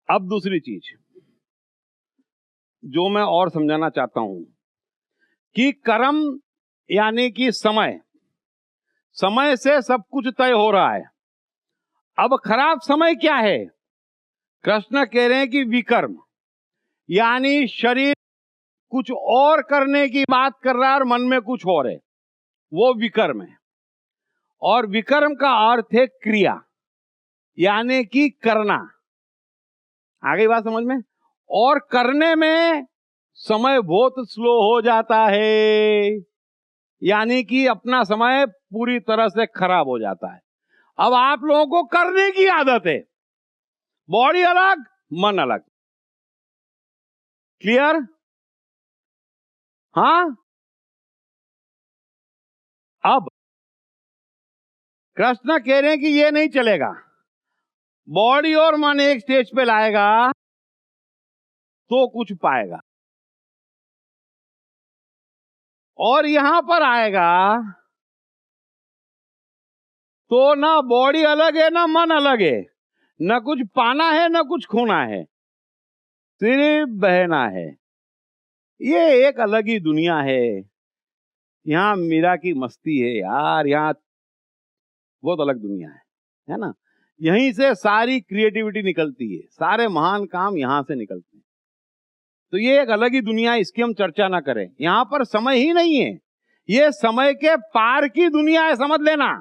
अब दूसरी चीज जो मैं और समझाना चाहता हूं कि कर्म यानी कि समय, समय से सब कुछ तय हो रहा है। अब खराब समय क्या है? कृष्ण कह रहे हैं कि विकर्म, यानी शरीर कुछ और करने की बात कर रहा है और मन में कुछ और है, वो विकर्म है। और विकर्म का अर्थ है क्रिया, यानी कि करना। आ गई बात समझ में? और करने में समय बहुत स्लो हो जाता है, यानी कि अपना समय पूरी तरह से खराब हो जाता है। अब आप लोगों को करने की आदत है, बॉडी अलग मन अलग। क्लियर? हां? अब कृष्ण कह रहे हैं कि ये नहीं चलेगा, बॉडी और मन एक स्टेज पे लाएगा तो कुछ पाएगा, और यहां पर आएगा तो ना बॉडी अलग है ना मन अलग है, ना कुछ पाना है ना कुछ खोना है, सिर्फ बहना है। ये एक अलग ही दुनिया है। यहां मीरा की मस्ती है यार, यहां बहुत अलग दुनिया है ना? यहीं से सारी क्रिएटिविटी निकलती है, सारे महान काम यहां से निकलते हैं। तो ये एक अलग ही दुनिया है, इसकी हम चर्चा ना करें। यहां पर समय ही नहीं है, ये समय के पार की दुनिया है, समझ लेना।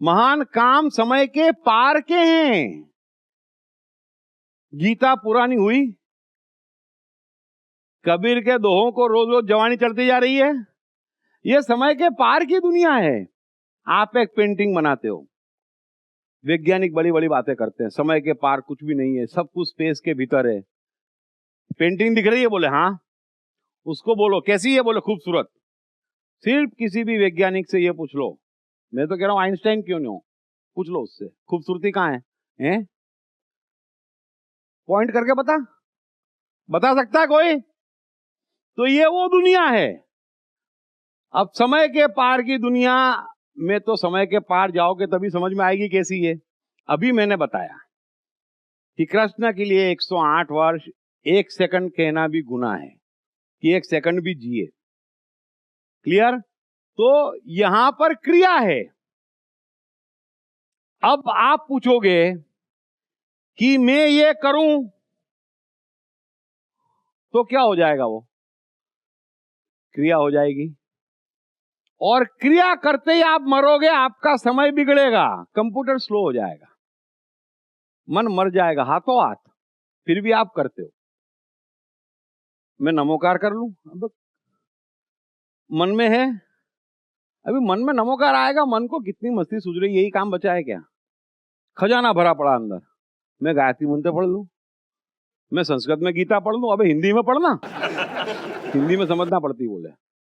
महान काम समय के पार के हैं। गीता पुरानी हुई, कबीर के दोहों को रोज रोज जवानी चढ़ती जा रही है। ये समय के पार की दुनिया है। आप एक पेंटिंग बनाते हो, वैज्ञानिक बड़ी बड़ी बातें करते हैं, समय के पार कुछ भी नहीं है, सब कुछ स्पेस के भीतर है। पेंटिंग दिख रही है, बोले हाँ। उसको बोलो कैसी है, बोले खूबसूरत। सिर्फ किसी भी वैज्ञानिक से ये पूछ लो, मैं तो कह रहा हूं आइंस्टाइन क्यों नहीं हो, पूछ लो उससे खूबसूरती कहां है? पॉइंट करके बता सकता है कोई? तो ये वो दुनिया है। अब समय के पार की दुनिया में तो समय के पार जाओगे तभी समझ में आएगी कैसी है। अभी मैंने बताया कि कृष्ण के लिए 108 वर्ष 1 सेकंड कहना भी गुनाह है, कि 1 सेकंड भी जिए। क्लियर? तो यहां पर क्रिया है। अब आप पूछोगे कि मैं ये करूं तो क्या हो जाएगा? वो क्रिया हो जाएगी, और क्रिया करते ही आप मरोगे, आपका समय बिगड़ेगा, कंप्यूटर स्लो हो जाएगा, मन मर जाएगा हाथों हाथ, फिर भी आप करते हो। मैं नमोकार कर लूं, अब मन में है, अभी मन में नमोकार आएगा, मन को कितनी मस्ती सूझ रही, यही काम बचा है क्या? खजाना भरा पड़ा अंदर। मैं गायत्री मंत्र पढ़ लूं, मैं संस्कृत में गीता पढ़ लूं, अबे हिंदी में पढ़ना, हिंदी में समझना पड़ती बोले,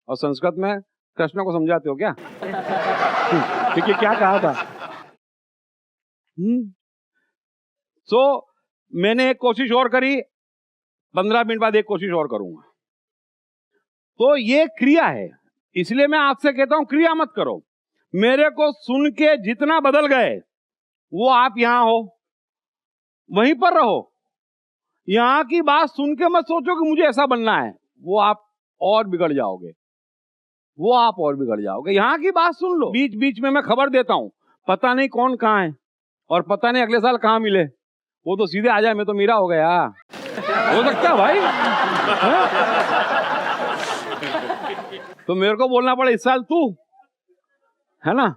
और संस्कृत में कृष्ण को समझाते हो क्या? देखिए क्या कहा था। सो मैंने एक कोशिश और करी, 15 मिनट बाद एक कोशिश और करूंगा। तो ये क्रिया है, इसलिए मैं आपसे कहता हूं क्रिया मत करो। मेरे को सुन के जितना बदल गए, वो आप यहां हो, वहीं पर रहो। यहां की बात सुन के मत सोचो कि मुझे ऐसा बनना है, वो आप और बिगड़ जाओगे, वो आप और बिगड़ जाओगे। यहां की बात सुन लो। बीच बीच में मैं खबर देता हूं, पता नहीं कौन कहां है और पता नहीं अगले साल कहां मिले, वो तो सीधे आ जाए, मैं तो मीरा हो गया। हो सकता है भाई। तो मेरे को बोलना पड़े इस साल तू, है ना?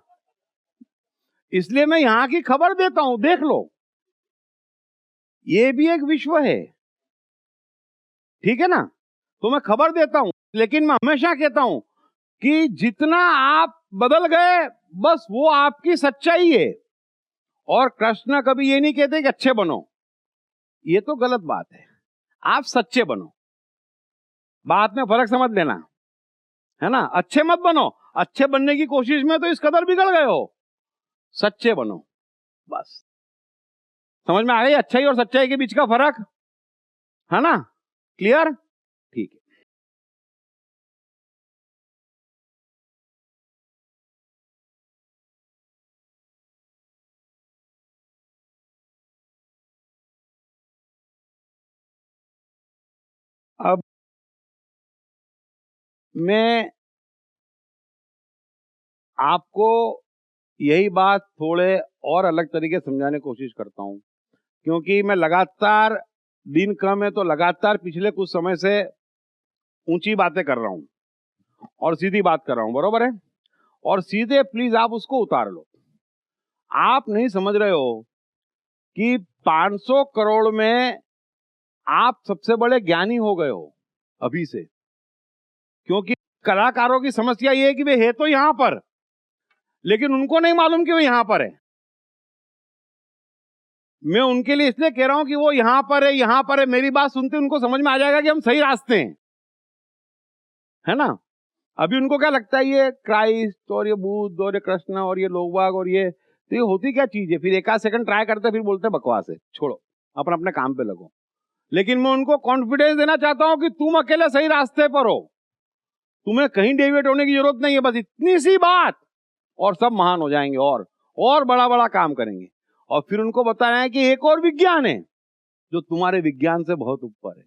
इसलिए मैं यहां की खबर देता हूं, देख लो, ये भी एक विश्व है, ठीक है ना? तो मैं खबर देता हूं, लेकिन मैं हमेशा कहता हूं कि जितना आप बदल गए, बस वो आपकी सच्चाई है। और कृष्ण कभी ये नहीं कहते कि अच्छे बनो, ये तो गलत बात है। आप सच्चे बनो, बात में फर्क समझ लेना, है ना? अच्छे मत बनो, अच्छे बनने की कोशिश में तो इस कदर बिगड़ गए हो। सच्चे बनो, बस। समझ में आ गई अच्छाई और सच्चाई के बीच का फर्क, है ना? क्लियर? ठीक है। अब मैं आपको यही बात थोड़े और अलग तरीके से समझाने की कोशिश करता हूं, क्योंकि मैं लगातार, दिन कम है तो लगातार पिछले कुछ समय से ऊंची बातें कर रहा हूं और सीधी बात कर रहा हूं, बरोबर है? और सीधे प्लीज आप उसको उतार लो। आप नहीं समझ रहे हो कि 500 करोड़ में आप सबसे बड़े ज्ञानी हो गए हो अभी से, क्योंकि कलाकारों की समस्या ये है कि वे है तो यहां पर, लेकिन उनको नहीं मालूम कि वो यहां पर है। मैं उनके लिए इसलिए कह रहा हूं कि वो यहां पर है, यहां पर है। मेरी बात सुनते उनको समझ में आ जाएगा कि हम सही रास्ते हैं, है ना? अभी उनको क्या लगता है, ये क्राइस्ट और ये बुद्ध और ये कृष्ण और ये लोगबाग और ये, तो ये होती क्या चीज है? फिर एक आध सेकंड ट्राई करते फिर बोलते बकवास है, छोड़ो, अपन अपने काम पे लगो। लेकिन मैं उनको कॉन्फिडेंस देना चाहता हूं कि तुम अकेले सही रास्ते पर हो, तुम्हें कहीं डेविएट होने की जरूरत नहीं है, बस इतनी सी बात, और सब महान हो जाएंगे और बड़ा बड़ा काम करेंगे। और फिर उनको बताना है कि एक और विज्ञान है जो तुम्हारे विज्ञान से बहुत ऊपर है,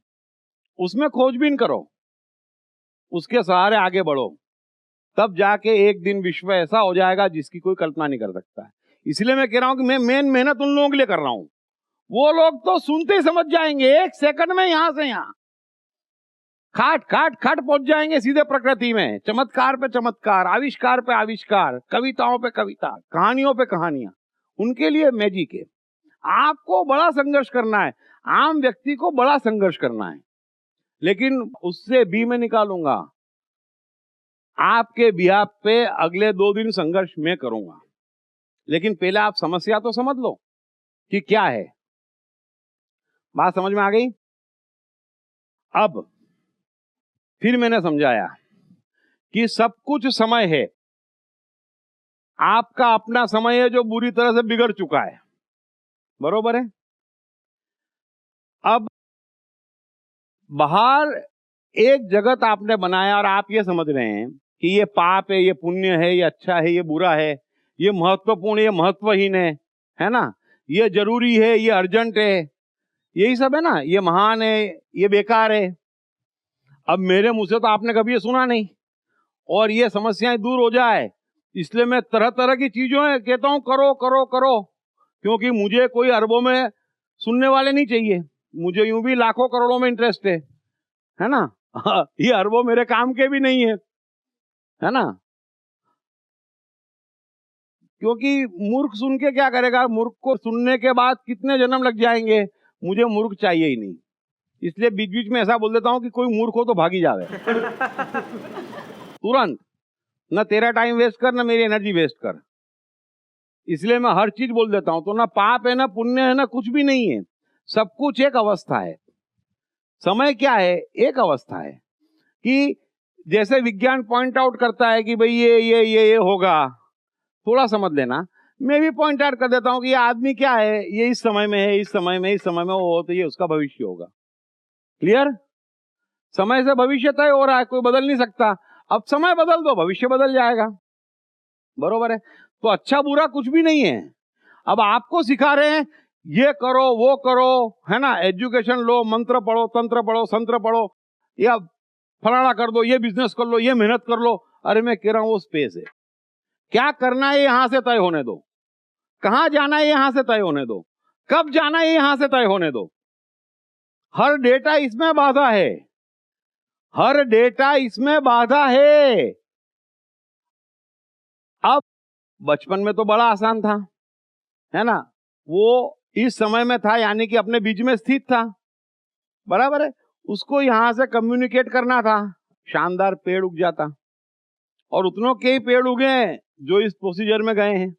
उसमें खोजबीन करो, उसके सहारे आगे बढ़ो, तब जाके एक दिन विश्व ऐसा हो जाएगा जिसकी कोई कल्पना नहीं कर सकता है। इसलिए मैं कह रहा हूं कि मैं मेन मेहनत उन लोगों के लिए कर रहा हूं। वो लोग तो सुनते ही समझ जाएंगे, एक सेकंड में यहां से यहां खाट खाट खाट पहुंच जाएंगे सीधे प्रकृति में, चमत्कार पे चमत्कार, आविष्कार पे आविष्कार, कविताओं पे कविता, कहानियों पे कहानियां, उनके लिए मैजिक है। आपको बड़ा संघर्ष करना है, आम व्यक्ति को बड़ा संघर्ष करना है, लेकिन उससे भी मैं निकालूंगा। आपके बिहाफ पे अगले 2 दिन संघर्ष मैं करूंगा, लेकिन पहले आप समस्या तो समझ लो कि क्या है। बात समझ में आ गई? अब फिर मैंने समझाया कि सब कुछ समय है, आपका अपना समय है जो बुरी तरह से बिगड़ चुका है, बरोबर है? अब बाहर एक जगत आपने बनाया और आप ये समझ रहे हैं कि ये पाप है, ये पुण्य है, ये अच्छा है, ये बुरा है, ये महत्वपूर्ण, ये महत्वहीन है ना? ये जरूरी है, ये अर्जेंट है, यही सब है ना? ये महान है, ये बेकार है। अब मेरे मुंह से तो आपने कभी ये सुना नहीं, और ये समस्याएं दूर हो जाए इसलिए मैं तरह तरह की चीजों कहता हूं, करो करो करो, क्योंकि मुझे कोई अरबों में सुनने वाले नहीं चाहिए, मुझे यूं भी लाखों करोड़ों में इंटरेस्ट है ना? ये अरबों मेरे काम के भी नहीं है ना? क्योंकि मूर्ख सुन के क्या करेगा? मूर्ख को सुनने के बाद कितने जन्म लग जाएंगे? मुझे मूर्ख चाहिए ही नहीं, इसलिए बीच बीच में ऐसा बोल देता हूं कि कोई मूर्ख हो तो भागी जावे तुरंत, ना तेरा टाइम वेस्ट कर, ना मेरी एनर्जी वेस्ट कर। इसलिए मैं हर चीज बोल देता हूं। तो ना पाप है, ना पुण्य है, ना कुछ भी नहीं है, सब कुछ एक अवस्था है। समय क्या है? एक अवस्था है कि जैसे विज्ञान पॉइंट आउट करता है कि भाई ये होगा, थोड़ा समझ लेना। मैं भी पॉइंट आउट कर देता हूं कि ये आदमी क्या है, ये इस समय में है, इस समय में, इस समय में वो हो, तो ये उसका भविष्य होगा। क्लियर? समय से भविष्य तय हो रहा है, कोई बदल नहीं सकता। अब समय बदल दो, भविष्य बदल जाएगा, बरोबर है? तो अच्छा बुरा कुछ भी नहीं है। अब आपको सिखा रहे हैं ये करो वो करो, है ना? एजुकेशन लो, मंत्र पढ़ो, तंत्र पढ़ो, संत्र पढ़ो, या फलाना कर दो, ये बिजनेस कर लो, ये मेहनत कर लो। अरे मैं कह रहा हूं वो स्पेस है, क्या करना है यहां से तय होने दो, कहां जाना है यहां से तय होने दो, कब जाना है यहां से तय होने दो। हर डेटा इसमें बाधा है, हर डेटा इसमें बाधा है। अब बचपन में तो बड़ा आसान था, है ना? वो इस समय में था, यानी कि अपने बीच में स्थित था, बराबर है? उसको यहां से कम्युनिकेट करना था, शानदार पेड़ उग जाता, और उतनों के ही पेड़ उगे जो इस प्रोसीजर में गए हैं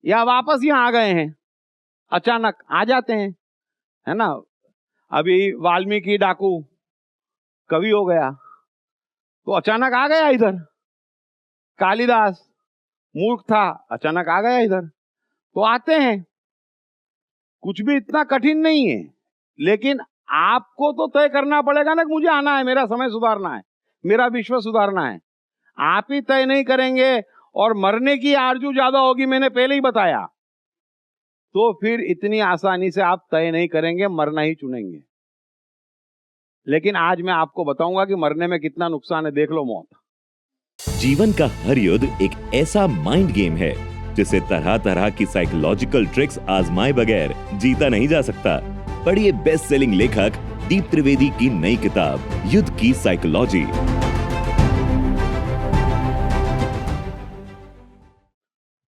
या वापस यहां आ गए हैं, अचानक आ जाते हैं, है ना? अभी वाल्मीकि डाकू कवि हो गया तो अचानक आ गया इधर, कालिदास मूर्ख था, अचानक आ गया इधर, तो आते हैं। कुछ भी इतना कठिन नहीं है, लेकिन आपको तो तय करना पड़ेगा ना कि मुझे आना है, मेरा समय सुधारना है, मेरा विश्व सुधारना है। आप ही तय नहीं करेंगे और मरने की आरजू ज्यादा होगी, मैंने पहले ही बताया, तो फिर इतनी आसानी से आप तय नहीं करेंगे, मरना ही चुनेंगे। लेकिन आज मैं आपको बताऊंगा कि मरने में कितना नुकसान है। देख लो मौत। जीवन का हर युद्ध एक ऐसा माइंड गेम है जिसे तरह तरह की साइकोलॉजिकल ट्रिक्स आजमाए बगैर जीता नहीं जा सकता। पढ़िए बेस्ट सेलिंग लेखक दीप त्रिवेदी की नई किताब युद्ध की साइकोलॉजी।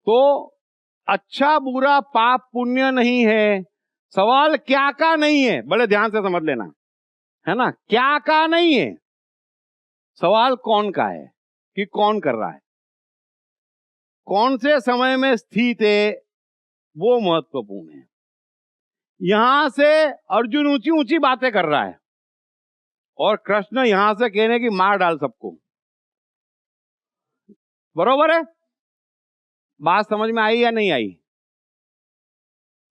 तो अच्छा बुरा पाप पुण्य नहीं है, सवाल क्या का नहीं है। बड़े ध्यान से समझ लेना, है ना। क्या का नहीं है, सवाल कौन का है कि कौन कर रहा है, कौन से समय में स्थित है, वो महत्वपूर्ण है। यहां से अर्जुन ऊंची ऊंची बातें कर रहा है और कृष्ण यहां से कहने की मार डाल सबको। बरोबर है? बात समझ में आई या नहीं आई?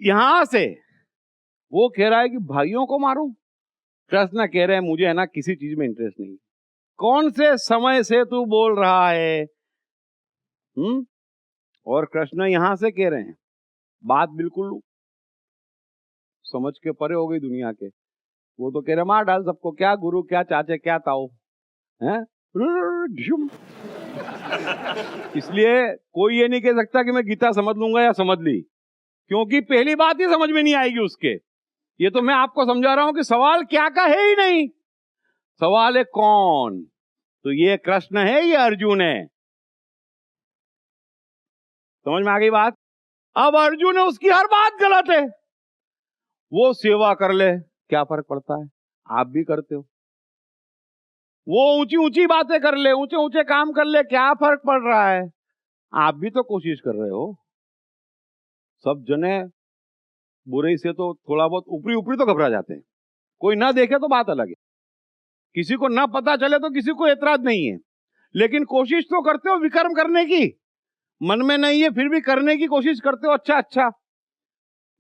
यहां से वो कह रहा है कि भाइयों को मारूं, कृष्ण कह रहे हैं मुझे है ना किसी चीज में इंटरेस्ट नहीं। कौन से समय से तू बोल रहा है? और कृष्ण यहां से कह रहे हैं, बात बिल्कुल समझ के परे हो गई दुनिया के। वो तो कह रहे मार डाल सबको, क्या गुरु क्या चाचे क्या ताऊ हैं। इसलिए कोई ये नहीं कह सकता कि मैं गीता समझ लूंगा या समझ ली, क्योंकि पहली बात ही समझ में नहीं आएगी उसके। ये तो मैं आपको समझा रहा हूं कि सवाल क्या का है ही नहीं, सवाल है कौन। तो ये कृष्ण है, ये अर्जुन है। समझ में आ गई बात? अब अर्जुन है, उसकी हर बात गलत है। वो सेवा कर ले, क्या फर्क पड़ता है, आप भी करते हो। वो ऊंची ऊंची बातें कर ले, ऊंचे ऊंचे काम कर ले, क्या फर्क पड़ रहा है, आप भी तो कोशिश कर रहे हो। सब जने बुरे से तो थोड़ा बहुत ऊपरी ऊपरी तो घबरा जाते हैं, कोई ना देखे तो बात अलग है, किसी को ना पता चले तो किसी को एतराज नहीं है, लेकिन कोशिश तो करते हो विक्रम करने की। मन में नहीं है फिर भी करने की कोशिश करते हो। अच्छा अच्छा,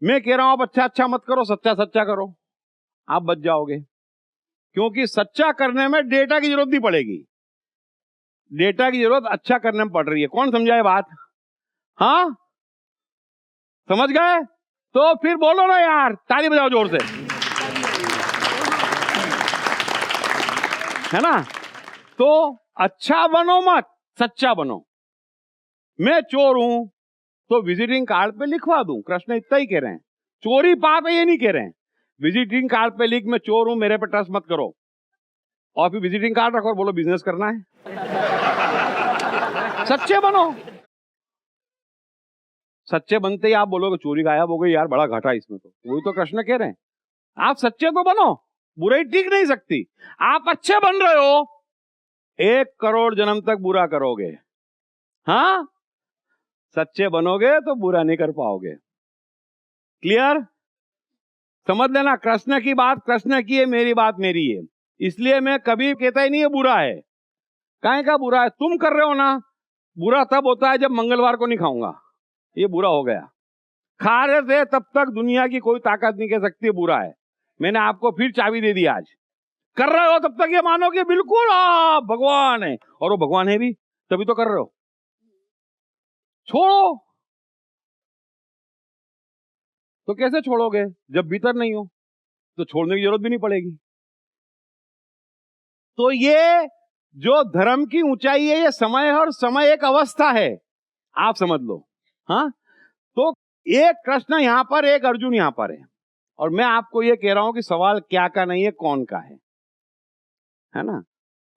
मैं कह रहा हूं आप अच्छा अच्छा मत करो, सच्चा सच्चा करो, आप बच जाओगे। क्योंकि सच्चा करने में डेटा की जरूरत भी पड़ेगी, डेटा की जरूरत अच्छा करने में पड़ रही है। कौन समझाए बात? हाँ समझ गए? तो फिर बोलो ना यार, ताली बजाओ जोर से, है ना। तो अच्छा बनो मत, सच्चा बनो। मैं चोर हूं तो विजिटिंग कार्ड पे लिखवा दूं, कृष्ण इतना ही कह रहे हैं। चोरी पाप है ये नहीं कह रहे हैं। विजिटिंग कार्ड पे लिख मैं चोर हूं, मेरे पे ट्रस्ट मत करो, और फिर विजिटिंग कार्ड रखो और बोलो बिजनेस करना है। सच्चे बनो। सच्चे बनते ही आप बोलोगे चोरी गायब हो गई यार, बड़ा घाटा इसमें। तो वही तो कृष्ण कह रहे हैं, आप सच्चे तो बनो, बुराई टिक नहीं सकती। आप अच्छे बन रहे हो, 1 करोड़ जन्म तक बुरा करोगे। हाँ, सच्चे बनोगे तो बुरा नहीं कर पाओगे। क्लियर? समझ लेना, कृष्ण की बात कृष्ण की है, मेरी बात मेरी है। इसलिए मैं कभी कहता ही नहीं है बुरा है। काहे का बुरा है? तुम कर रहे हो ना। बुरा तब होता है जब मंगलवार को नहीं खाऊंगा, ये बुरा हो गया। खा रहे थे तब तक दुनिया की कोई ताकत नहीं कह सकती बुरा है। मैंने आपको फिर चाबी दे दी आज। कर रहे हो तब तक ये मानो कि बिल्कुल भगवान है, और वो भगवान है भी, तभी तो कर रहे हो। छोड़ो। तो कैसे छोड़ोगे जब भीतर नहीं हो? तो छोड़ने की जरूरत भी नहीं पड़ेगी। तो ये जो धर्म की ऊंचाई है, ये समय है, और समय एक अवस्था है, आप समझ लो। हाँ, तो एक कृष्ण यहां पर, एक अर्जुन यहां पर है, और मैं आपको ये कह रहा हूं कि सवाल क्या का नहीं है, कौन का है ना।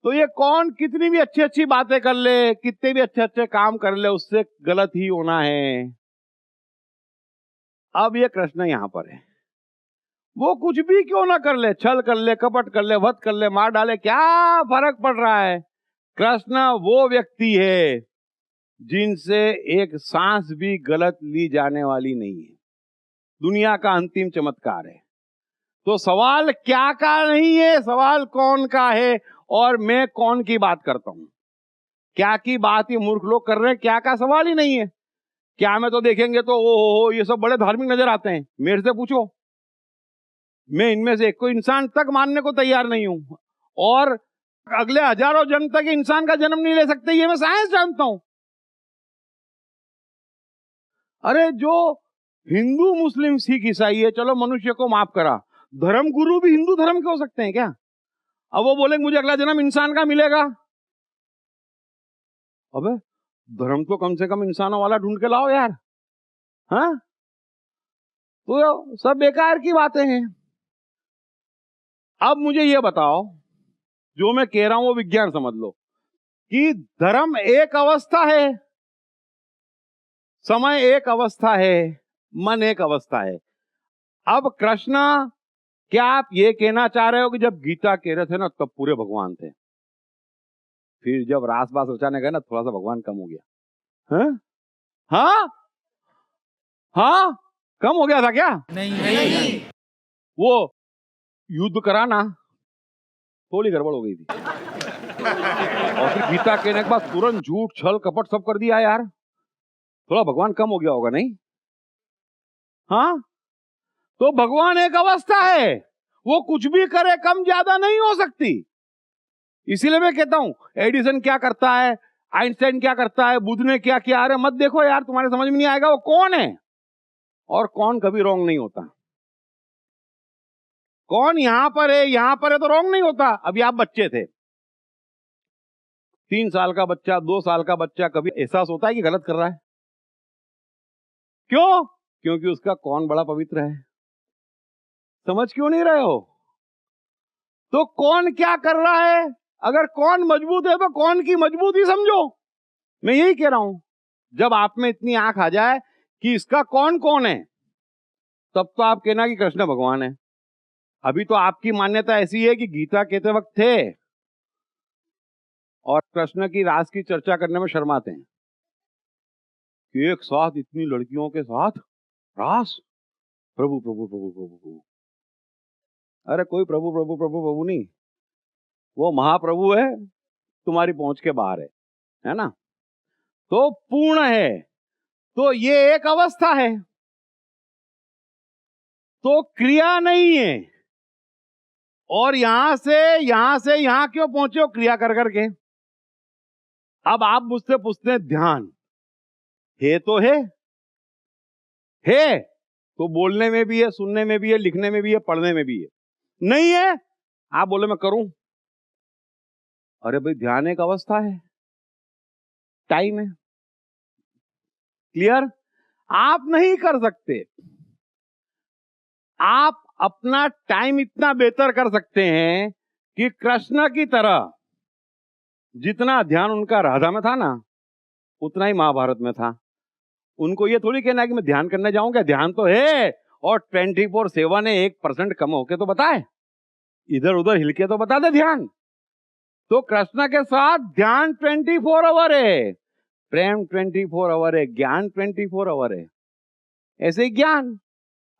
तो ये कौन कितनी भी अच्छी अच्छी बातें कर ले, कितने भी अच्छे अच्छे काम कर ले, उससे गलत ही होना है। अब ये कृष्ण यहां पर है, वो कुछ भी क्यों ना कर ले, छल कर ले, कपट कर ले, वध कर ले, मार डाले, क्या फर्क पड़ रहा है। कृष्ण वो व्यक्ति है जिनसे एक सांस भी गलत ली जाने वाली नहीं है, दुनिया का अंतिम चमत्कार है। तो सवाल क्या का नहीं है, सवाल कौन का है। और मैं कौन की बात करता हूं, क्या की बात ये मूर्ख लोग कर रहे हैं, क्या का सवाल ही नहीं है। क्या में तो देखेंगे तो ओ ये सब बड़े धार्मिक नजर आते हैं, मेरे से पूछो, मैं इनमें से कोई इंसान तक मानने को तैयार नहीं हूं, और अगले हजारों जन्म तक इंसान का जन्म नहीं ले सकते, ये मैं साइंस जानता हूं। अरे जो हिंदू मुस्लिम सिख ईसाई है, चलो मनुष्य को माफ करा, धर्म गुरु भी हिंदू धर्म के हो सकते हैं क्या? अब वो बोलेंगे मुझे अगला जन्म इंसान का मिलेगा। अबे धर्म तो कम से कम इंसानों वाला ढूंढ के लाओ यार। हाँ, तो सब बेकार की बातें हैं। अब मुझे ये बताओ, जो मैं कह रहा हूं वो विज्ञान समझ लो, कि धर्म एक अवस्था है, समय एक अवस्था है, मन एक अवस्था है। अब कृष्ण, क्या आप ये कहना चाह रहे हो कि जब गीता कह रहे थे ना तब पूरे भगवान थे, फिर जब रास बास रचाने गए ना थोड़ा सा भगवान कम हो गया? हाँ हाँ हाँ, कम हो गया था क्या? नहीं। वो युद्ध कराना थोड़ी गड़बड़ हो गई थी, और फिर गीता कहने के बाद तुरंत झूठ छल कपट सब कर दिया यार, थोड़ा भगवान कम हो गया होगा नहीं? हाँ, तो भगवान एक अवस्था है, वो कुछ भी करे कम ज्यादा नहीं हो सकती। इसीलिए मैं कहता हूं एडिसन क्या करता है, आइंस्टाइन क्या करता है, बुद्ध ने क्या किया, अरे मत देखो यार, तुम्हारे समझ में नहीं आएगा वो कौन है, और कौन कभी रॉन्ग नहीं होता। कौन यहां पर है तो रॉन्ग नहीं होता। अभी आप बच्चे थे, 3 साल का बच्चा, 2 साल का बच्चा, कभी एहसास होता है कि गलत कर रहा है? क्यों? क्योंकि उसका कौन बड़ा पवित्र है। समझ क्यों नहीं रहे हो? तो कौन क्या कर रहा है, अगर कौन मजबूत है तो कौन की मजबूती समझो। मैं यही कह रहा हूं, जब आप में इतनी आंख आ जाए कि इसका कौन कौन है, तब तो आप कहना कि कृष्ण भगवान है। अभी तो आपकी मान्यता ऐसी है कि गीता कहते वक्त थे और कृष्ण की रास की चर्चा करने में शर्माते हैं कि एक साथ इतनी लड़कियों के साथ रास, प्रभु प्रभु प्रभु प्रभु प्रभु। अरे कोई प्रभु प्रभु प्रभु प्रभु नहीं, वो महाप्रभु है, तुम्हारी पहुंच के बाहर है ना? तो पूर्ण है, तो ये एक अवस्था है, तो क्रिया नहीं है। और यहां से यहां क्यों पहुंचे हो? क्रिया कर करके। अब आप मुझसे पूछते हैं ध्यान है तो है तो बोलने में भी है, सुनने में भी है, लिखने में भी है, पढ़ने में भी है। नहीं है, आप बोले मैं करूं, अरे भाई ध्यान एक अवस्था है, टाइम है। क्लियर? आप नहीं कर सकते। आप अपना टाइम इतना बेहतर कर सकते हैं कि कृष्ण की तरह जितना ध्यान उनका राधा में था ना, उतना ही महाभारत में था। उनको ये थोड़ी कहना है कि मैं ध्यान करने जाऊंगा, ध्यान तो है, और 24/7 है, 1% कम होके तो बताए, इधर उधर हिलके तो बता दे ध्यान। तो कृष्ण के साथ ध्यान 24 आवर है, प्रेम 24 आवर है, ज्ञान 24 आवर है। ऐसे ज्ञान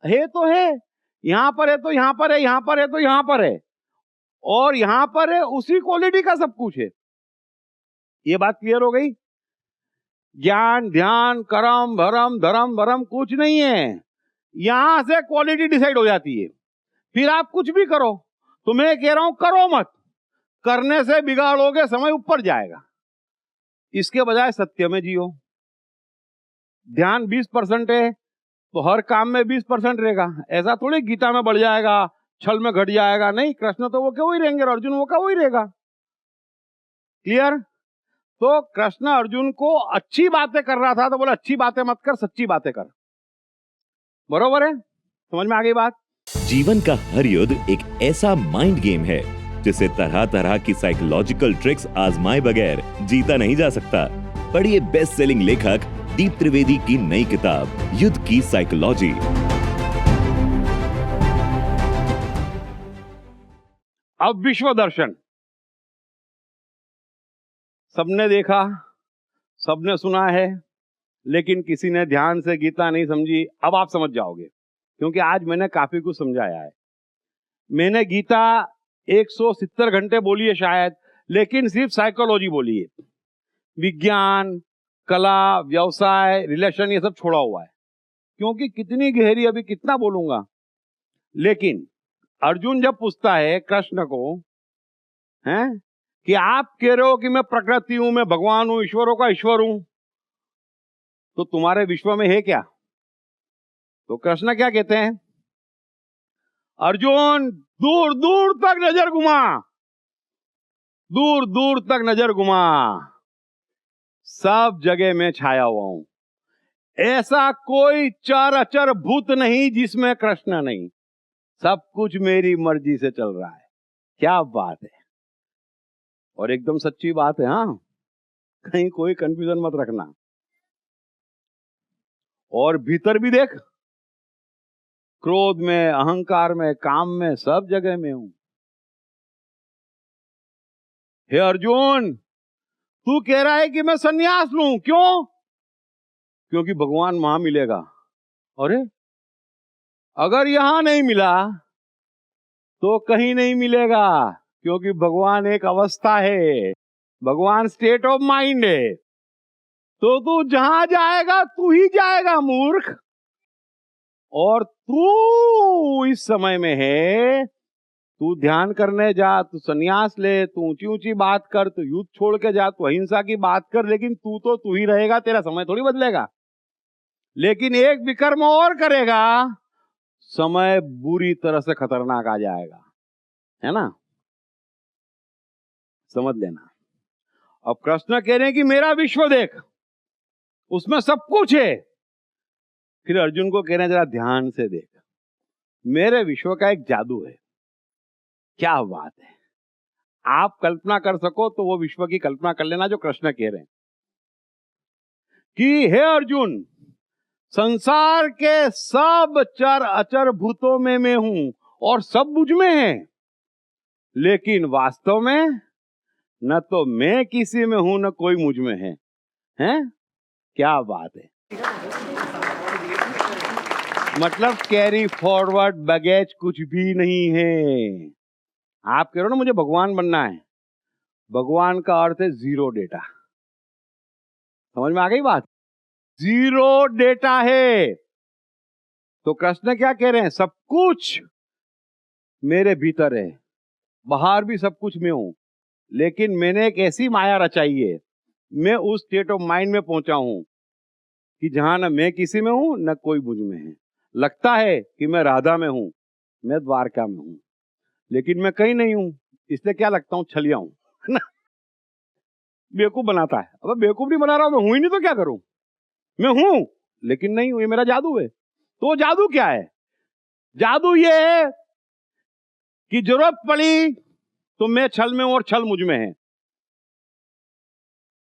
है तो है, यहां पर है तो यहां पर है, यहां पर है तो यहां पर है, और यहां पर है उसी क्वालिटी का सब कुछ है। ये बात क्लियर हो गई? ज्ञान, ध्यान, कर्म, भरम, धर्म, भरम कुछ नहीं है, यहां से क्वालिटी डिसाइड हो जाती है। फिर आप कुछ भी करो, तो मैं कह रहा हूं करो मत, करने से बिगाड़ोगे, समय ऊपर जाएगा। इसके बजाय सत्य में जियो। ध्यान 20% है तो हर काम में 20% रहेगा। ऐसा थोड़ी गीता में बढ़ जाएगा, छल में घट जाएगा, नहीं। कृष्ण तो वो क्या वही रहेंगे, अर्जुन वो क्या वही रहेगा। क्लियर? तो कृष्ण अर्जुन को अच्छी बातें कर रहा था तो बोला अच्छी बातें मत कर, सच्ची बातें कर। बरोबर है? समझ में आ गई बात? जीवन का हर युद्ध एक ऐसा माइंड गेम है जिसे तरह तरह की साइकोलॉजिकल ट्रिक्स आजमाए बगैर जीता नहीं जा सकता। पढ़िए बेस्ट सेलिंग लेखक दीप त्रिवेदी की नई किताब युद्ध की साइकोलॉजी। अब विश्व दर्शन सबने देखा, सबने सुना है, लेकिन किसी ने ध्यान से गीता नहीं समझी। अब आप समझ जाओगे, क्योंकि आज मैंने काफी कुछ समझाया है। मैंने गीता 170 घंटे बोली है शायद, लेकिन सिर्फ साइकोलॉजी बोली है। विज्ञान, कला, व्यवसाय, रिलेशन ये सब छोड़ा हुआ है, क्योंकि कितनी गहरी, अभी कितना बोलूंगा। लेकिन अर्जुन जब पूछता है कृष्ण को, हैं कि आप कह रहे हो कि मैं प्रकृति हूं, मैं भगवान हूं, ईश्वरों का ईश्वर हूं, तो तुम्हारे विश्व में है क्या? तो कृष्ण क्या कहते हैं? अर्जुन दूर दूर तक नजर घुमा, दूर दूर तक नजर घुमा, सब जगह मैं छाया हुआ हूं। ऐसा कोई चर अचर भूत नहीं जिसमें कृष्ण नहीं। सब कुछ मेरी मर्जी से चल रहा है। क्या बात है, और एकदम सच्ची बात है। हाँ, कहीं कोई कंफ्यूजन मत रखना। और भीतर भी देख, क्रोध में, अहंकार में, काम में, सब जगह में हूं। हे अर्जुन, तू कह रहा है कि मैं सन्यास लूं, क्यों? क्योंकि भगवान वहां मिलेगा। अरे, अगर यहां नहीं मिला तो कहीं नहीं मिलेगा, क्योंकि भगवान एक अवस्था है, भगवान स्टेट ऑफ माइंड है। तो तू जहां जाएगा तू ही जाएगा मूर्ख। और तू इस समय में है, तू ध्यान करने जा, तू सन्यास ले, तू ऊंची ऊंची बात कर, तू युद्ध छोड़ के जा, तू अहिंसा की बात कर, लेकिन तू तो तू ही रहेगा, तेरा समय थोड़ी बदलेगा। लेकिन एक विकर्म और करेगा, समय बुरी तरह से खतरनाक आ जाएगा, है ना? समझ लेना। अब कृष्ण कह रहे हैं कि मेरा विश्व देख, उसमें सब कुछ है। फिर अर्जुन को कह रहे हैं जरा ध्यान से देख, मेरे विश्व का एक जादू है। क्या बात है, आप कल्पना कर सको तो वो विश्व की कल्पना कर लेना जो कृष्ण कह रहे हैं कि हे अर्जुन, संसार के सब चर अचर भूतों में मैं हूं और सब मुझ में है, लेकिन वास्तव में न तो मैं किसी में हूं न कोई मुझ में है। हैं? क्या बात है। मतलब कैरी फॉरवर्ड बैगेज कुछ भी नहीं है। आप कह रहे हो ना मुझे भगवान बनना है, भगवान का अर्थ है जीरो डेटा। समझ में आ गई बात? जीरो डेटा है। तो कृष्ण क्या कह रहे हैं? सब कुछ मेरे भीतर है, बाहर भी सब कुछ मैं हूं, लेकिन मैंने एक ऐसी माया रचाई है, मैं उस स्टेट ऑफ माइंड में पहुंचा हूं कि जहां न मैं किसी में हूं न कोई मुझ में है। लगता है कि मैं राधा में हूं, मैं द्वारका में हूं, लेकिन मैं कहीं नहीं हूं। इसलिए क्या लगता हूं? छलिया हूं, है ना? बेवकूफ बनाता है। अब बेवकूफ नहीं बना रहा हूं, मैं हूं ही नहीं तो क्या करूं? मैं हूं लेकिन नहीं हूं, ये मेरा जादू है। तो जादू क्या है? जादू ये है कि जरूरत पड़ी तो मैं छल में हूं और छल मुझ में है।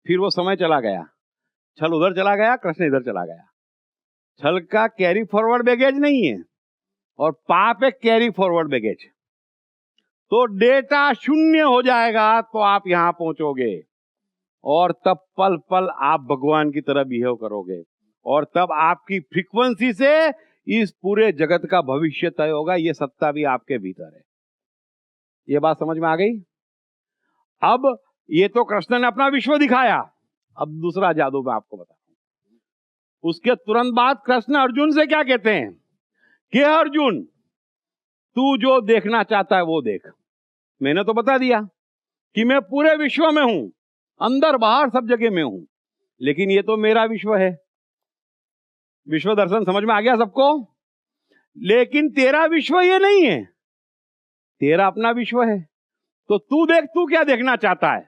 फिर वो समय चला गया, छल उधर चला गया, कृष्ण इधर चला गया। छल का कैरी फॉरवर्ड बैगेज नहीं है और पाप एक कैरी फॉरवर्ड बैगेज। तो डेटा शून्य हो जाएगा तो आप यहां पहुंचोगे, और तब पल पल आप भगवान की तरह बिहेव करोगे, और तब आपकी फ्रीक्वेंसी से इस पूरे जगत का भविष्य तय होगा। ये सत्ता भी आपके भीतर है। ये बात समझ में आ गई? अब ये तो कृष्ण ने अपना विश्व दिखाया, अब दूसरा जादू मैं आपको बताता हूं। उसके तुरंत बाद कृष्ण अर्जुन से क्या कहते हैं कि अर्जुन, तू जो देखना चाहता है वो देख। मैंने तो बता दिया कि मैं पूरे विश्व में हूं, अंदर बाहर सब जगह में हूं, लेकिन ये तो मेरा विश्व है। विश्व दर्शन समझ में आ गया सबको? लेकिन तेरा विश्व ये नहीं है, तेरा अपना विश्व है। तो तू देख, तू क्या देखना चाहता है?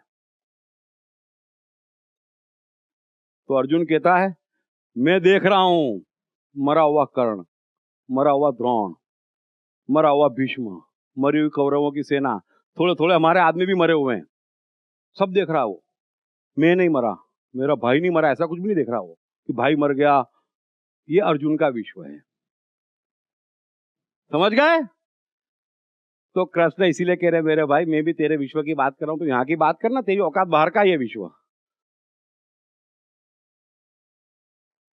तो अर्जुन कहता है, मैं देख रहा हूं मरा हुआ कर्ण, मरा हुआ द्रोण, मरा हुआ भीष्म, मरी हुई कौरवों की सेना, थोड़े थोड़े हमारे आदमी भी मरे हुए हैं, सब देख रहा है वो। मैं नहीं मरा, मेरा भाई नहीं मरा, ऐसा कुछ भी नहीं देख रहा वो कि भाई मर गया। ये अर्जुन का विश्व है। समझ गए? तो कृष्ण इसीलिए कह रहे मेरे भाई, मैं भी तेरे विश्व की बात कर रहा हूं, तो यहां की बात करना, तेरी औकात बाहर का ये विश्व।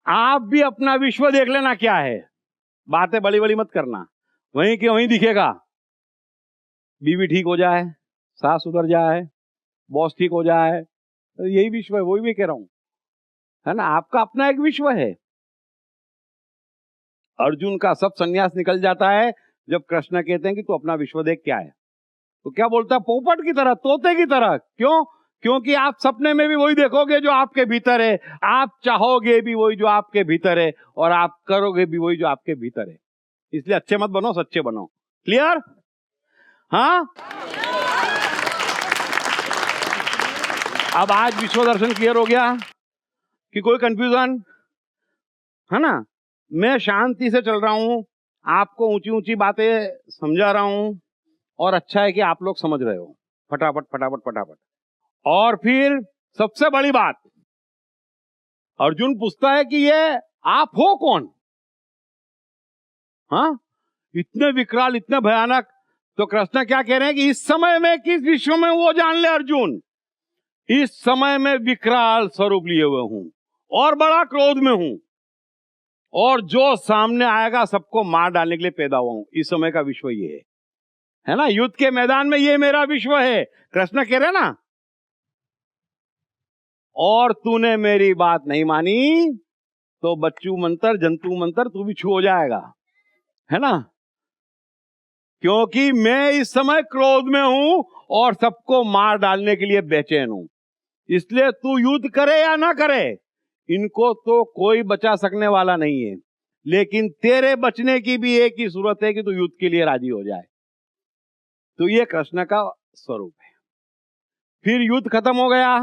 आप भी अपना विश्व देख लेना क्या है, बातें बड़ी बड़ी मत करना, वहीं के वहीं दिखेगा। बीवी ठीक हो जाए, सास सुधर जाए, बॉस ठीक हो जाए, तो यही विश्व है, वही मैं कह रहा हूं, है ना? आपका अपना एक विश्व है। अर्जुन का सब संन्यास निकल जाता है जब कृष्ण कहते हैं कि तू अपना विश्व देख। क्या है? तो क्या बोलता है? पोपट की तरह, तोते की तरह। क्यों? क्योंकि आप सपने में भी वही देखोगे जो आपके भीतर है, आप चाहोगे भी वही जो आपके भीतर है, और आप करोगे भी वही जो आपके भीतर है। इसलिए अच्छे मत बनो, सच्चे बनो। क्लियर? हाँ, अब आज विश्व दर्शन क्लियर हो गया कि कोई कंफ्यूजन है ना? मैं शांति से चल रहा हूं, आपको ऊंची ऊंची बातें समझा रहा हूं, और अच्छा है कि आप लोग समझ रहे हो फटाफट फटाफट फटाफट। और फिर सबसे बड़ी बात, अर्जुन पूछता है कि ये आप हो कौन? हाँ, इतने विकराल, इतने भयानक। तो कृष्ण क्या कह रहे हैं कि इस समय में किस विश्व में वो जान ले अर्जुन, इस समय में विकराल स्वरूप लिए हुए हूं और बड़ा क्रोध में हूं, और जो सामने आएगा सबको मार डालने के लिए पैदा हुआ हूं। इस समय का विश्व ये है ना, युद्ध के मैदान में ये मेरा विश्व है, कृष्ण कह रहे ना। और तूने मेरी बात नहीं मानी तो बच्चू मंतर जंतु मंतर तू भी छू हो जाएगा, है ना, क्योंकि मैं इस समय क्रोध में हूं और सबको मार डालने के लिए बेचैन हूं। इसलिए तू युद्ध करे या ना करे, इनको तो कोई बचा सकने वाला नहीं है, लेकिन तेरे बचने की भी एक ही सूरत है कि तू युद्ध के लिए राजी हो जाए। तो ये कृष्ण का स्वरूप है। फिर युद्ध खत्म हो गया,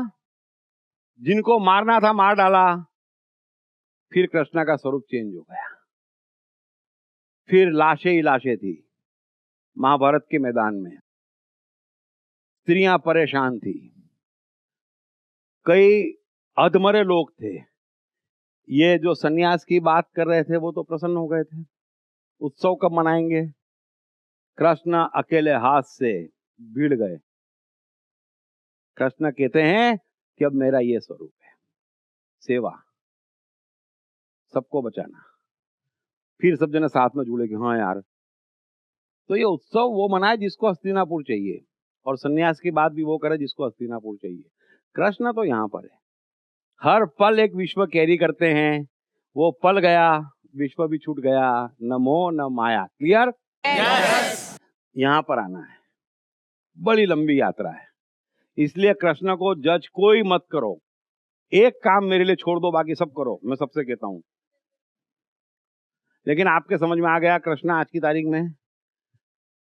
जिनको मारना था मार डाला, फिर कृष्ण का स्वरूप चेंज हो गया। फिर लाशें ही लाशें थी महाभारत के मैदान में, स्त्रियां परेशान थी, कई अधमरे लोग थे। ये जो सन्यास की बात कर रहे थे वो तो प्रसन्न हो गए थे। उत्सव कब मनाएंगे? कृष्ण अकेले हाथ से भिड़ गए। कृष्ण कहते हैं कि अब मेरा ये स्वरूप है, सेवा, सबको बचाना। फिर सब जने साथ में जुड़े कि हाँ यार, तो ये उत्सव वो मनाए जिसको हस्तिनापुर चाहिए, और सन्यास की बात भी वो करे जिसको हस्तिनापुर चाहिए। कृष्ण तो यहां पर है, हर पल एक विश्व कैरी करते हैं। वो पल गया, विश्व भी छूट गया, न मोह न माया। क्लियर? yes. यहां पर आना है, बड़ी लंबी यात्रा है, इसलिए कृष्ण को जज कोई मत करो। एक काम मेरे लिए छोड़ दो, बाकी सब करो, मैं सबसे कहता हूं। लेकिन आपके समझ में आ गया कृष्ण आज की तारीख में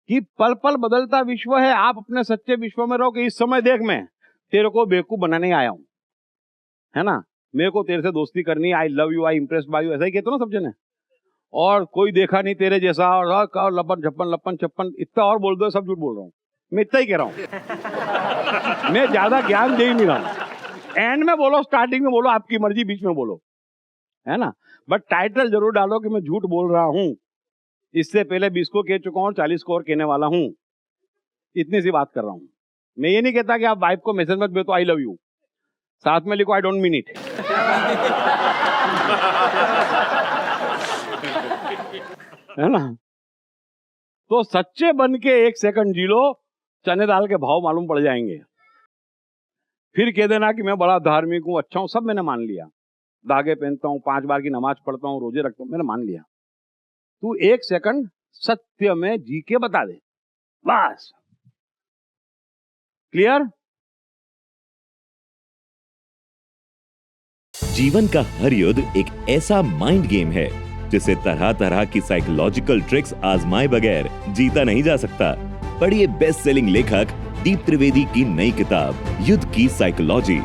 कि पल पल बदलता विश्व है। आप अपने सच्चे विश्व में रहो कि इस समय देख, मैं तेरे को बेवकूफ बनाने आया हूं, है ना, मेरे को तेरे से दोस्ती करनी, I love you, I impressed by you, ऐसा ही कहते हो ना सब जने। और कोई देखा नहीं तेरे जैसा, और लपन छप्पन इतना और बोल दो, सब झूठ बोल रहा हूं, मैं इतना ही कह रहा हूं। मैं ज्यादा ज्ञान दे ही नहीं रहा हूं। एंड में बोलो, स्टार्टिंग में बोलो, आपकी मर्जी, बीच में बोलो, है ना, बट टाइटल जरूर डालो कि मैं झूठ बोल रहा हूं। इससे पहले 20 को कह चुका हूं, 40 को और कहने वाला हूं। इतनी सी बात कर रहा हूं। मैं ये नहीं कहता कि आप वाइफ को मैसेज मत भेजो आई लव यू, साथ में लिखो आई डोंट मीन इट। है ना, तो सच्चे बन के 1 सेकंड जी लो, चने दाल के भाव मालूम पड़ जाएंगे। फिर कह देना कि मैं बड़ा धार्मिक हूं, अच्छा हूं, सब मैंने मान लिया, धागे पहनता हूं, 5 बार की नमाज पढ़ता हूं, रोजे रखता हूं, मैंने मान लिया। तू 1 सेकंड सत्य में जी के बता दे, बस। क्लियर? जीवन का हर युद्ध एक ऐसा माइंड गेम है जिसे तरह तरह की साइकोलॉजिकल ट्रिक्स आजमाए बगैर जीता नहीं जा सकता। पढ़िए बेस्ट सेलिंग लेखक दीप त्रिवेदी की नई किताब युद्ध की साइकोलॉजी।